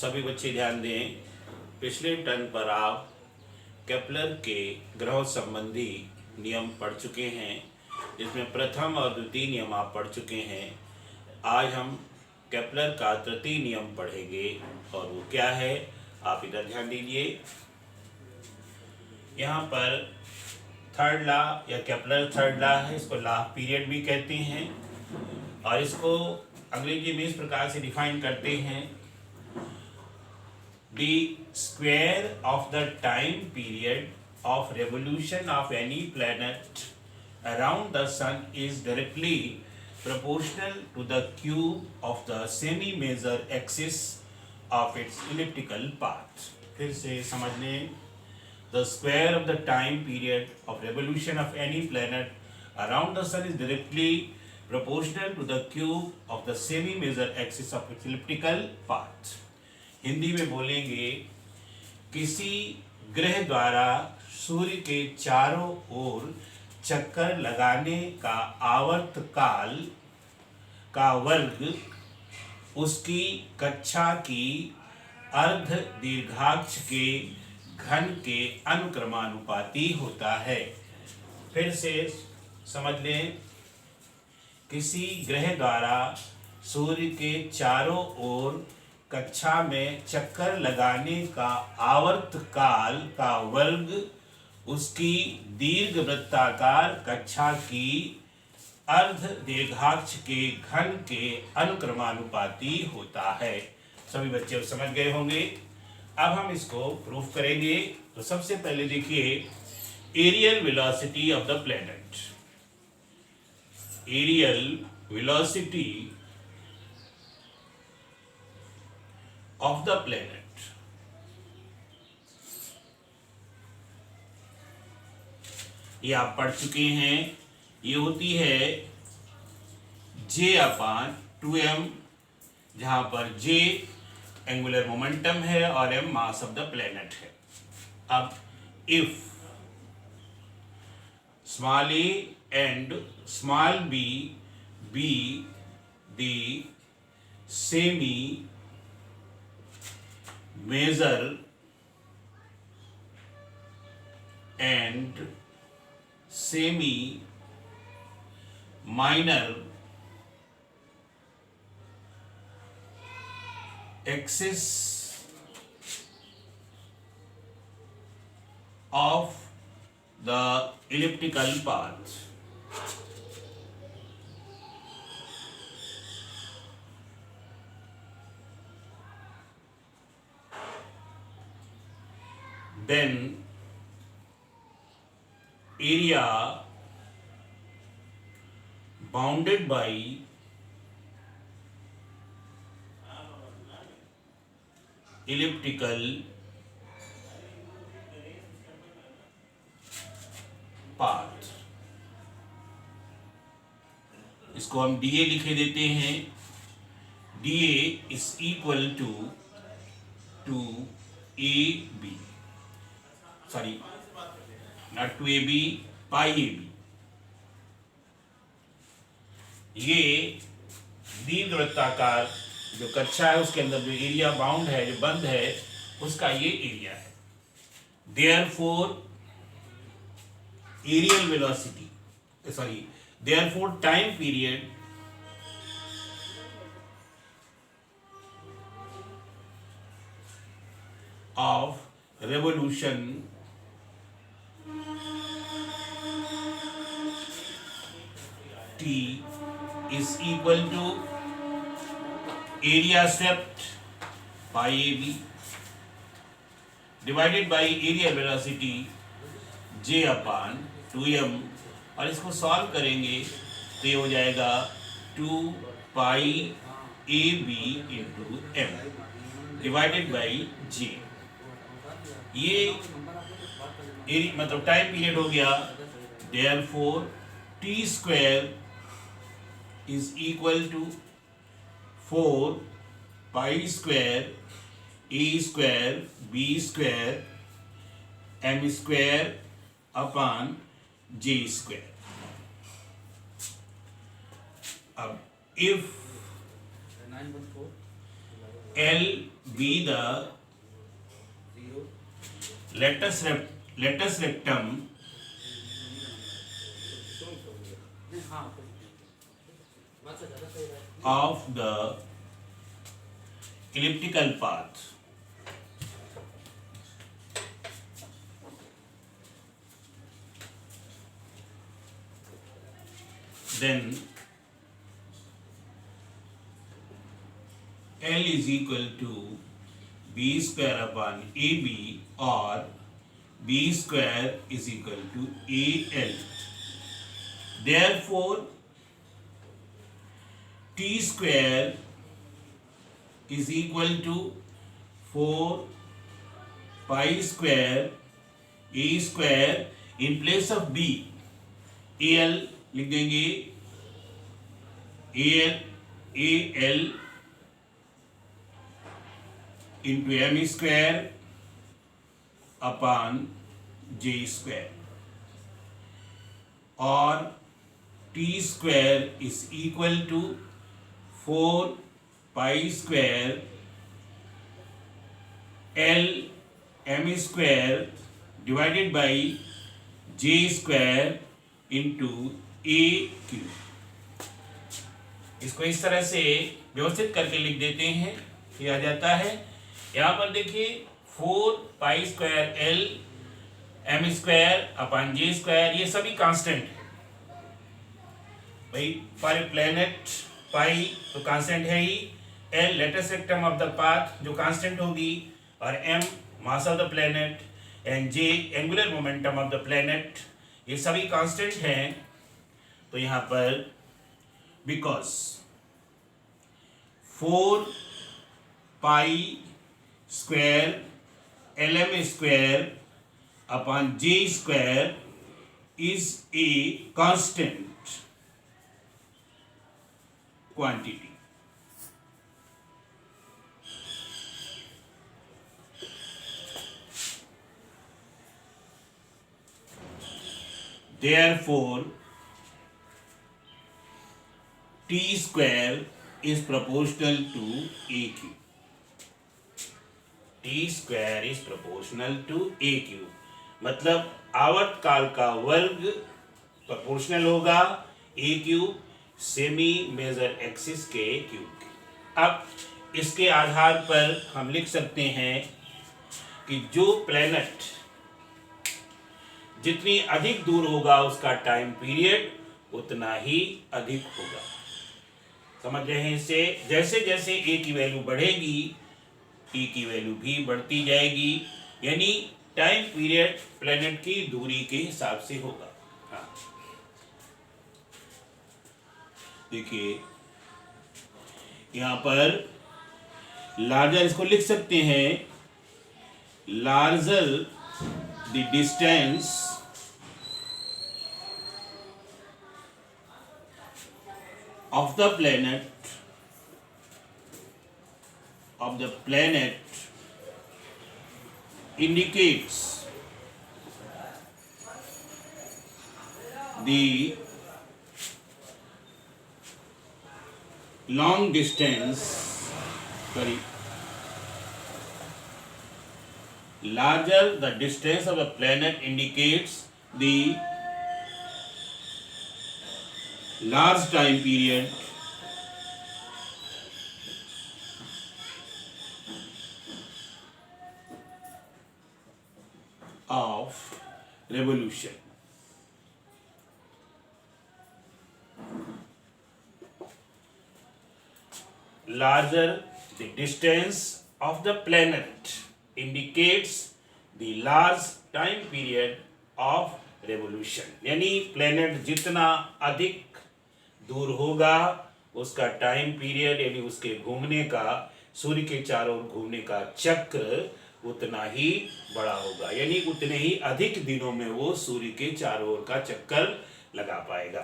सभी बच्चे ध्यान दें। पिछले टर्न पर आप केपलर के ग्रहों संबंधी नियम पढ़ चुके हैं, जिसमें प्रथम और द्वितीय नियम आप पढ़ चुके हैं। आज हम केपलर का तृतीय नियम पढ़ेंगे और वो क्या है, आप इधर ध्यान दीजिए। यहाँ पर थर्ड लॉ या केपलर थर्ड लॉ है, इसको लॉ ऑफ पीरियड भी कहते हैं और इसको अंग्रेजी में इस प्रकार से डिफाइन करते हैं। The square of the time period of revolution of any planet around the sun is directly proportional to the cube of the semi-major axis of its elliptical path. फिर से समझ लें, the square of the time period of revolution of any planet around the sun is directly proportional to the cube of the semi-major axis of its elliptical path. Hindi में बोलेंगे, किसी ग्रह द्वारा सूर्य के चारों ओर चक्कर लगाने का आवर्त काल का वर्ग उसकी कक्षा की अर्ध दीर्घाक्ष के घन के अनुक्रमानुपाती होता है। फिर से समझ लें, किसी ग्रह द्वारा सूर्य के चारों ओर कक्षा में चक्कर लगाने का आवर्त काल का वर्ग उसकी दीर्घ वृत्ताकार कक्षा की अर्ध दीर्घाक्ष के घन के अनुक्रमानुपाती होता है। सभी बच्चे समझ गए होंगे। अब हम इसको प्रूफ करेंगे। तो सबसे पहले देखिए, areal velocity of the planet. Areal velocity of the planet ये आप पढ़ चुके हैं। ये होती है J/2m, जहां पर J एंगुलर मोमेंटम है और m mass of the planet है। अब if small a and small b be the semi major and semi minor axis of the elliptical path, then area bounded by elliptical path, इसको हम dA लिखे देते हैं। dA is equal to AB, sorry not 2AB, pi AB। ये दीर्घ वृत्ताकार जो कक्षा है उसके अंदर जो एरिया बाउंड है, जो बंद है, उसका ये एरिया है। Therefore areal velocity, sorry therefore time period of revolution T is equal to area swept pi AB divided by area velocity J/2m, और इसको सॉल्व करेंगे तो ये हो जाएगा 2 pi AB into m divided by J। ये मतलब टाइम पीरियड हो गया। Therefore T square is equal to 4 pi square A square B square M square upon J square. अब if L be the latus rectum of the elliptical path. Then L is equal to B square upon AB, or B square is equal to AL. Therefore, T square is equal to 4 pi square A square. In place of B, AL लिख देंगे, AL into M square upon J square, और T square is equal to 4 pi square L M square divided by J square into A cube. इसको इस तरह से व्यवस्थित करके लिख देते हैं, ये आ जाता है। यहाँ पर देखिए 4 pi square L M square upon J square, ये सभी कांस्टेंट है भाई। फॉर ए प्लेनेट पाई तो कांस्टेंट है ही, L latus rectum of the path जो कांस्टेंट होगी, और M mass of the planet, and J angular momentum of the planet, ये सभी कांस्टेंट हैं। तो यहाँ पर because 4 pi square LM square upon J square is a constant quantity. Therefore, T square is proportional to AQ. T square is proportional to AQ. मतलब आवर्त काल का वर्ग प्रोपोर्शनल होगा ए क्यूब सेमी मेजर एक्सिस के क्यूब के। अब इसके आधार पर हम लिख सकते हैं कि जो प्लैनेट जितनी अधिक दूर होगा उसका टाइम पीरियड उतना ही अधिक होगा। समझ रहे हैं इससे? जैसे जैसे ए की वैल्यू बढ़ेगी टी की वैल्यू भी बढ़ती जाएगी, यानी टाइम पीरियड प्लैनेट की दूरी के हिसाब से होगा। हाँ देखिए यहाँ पर लार्जर इसको लिख सकते हैं, larger the distance of the planet indicates the long distance, larger the distance of a planet indicates the large time period of revolution. Larger the distance of the planet indicates the large time period of revolution. यानी planet जितना अधिक दूर होगा उसका time period यानी उसके घूमने का, सूर्य के चारों ओर घूमने का चक्र उतना ही बड़ा होगा, यानी उतने ही अधिक दिनों में वो सूर्य के चारों ओर का चक्कर लगा पाएगा।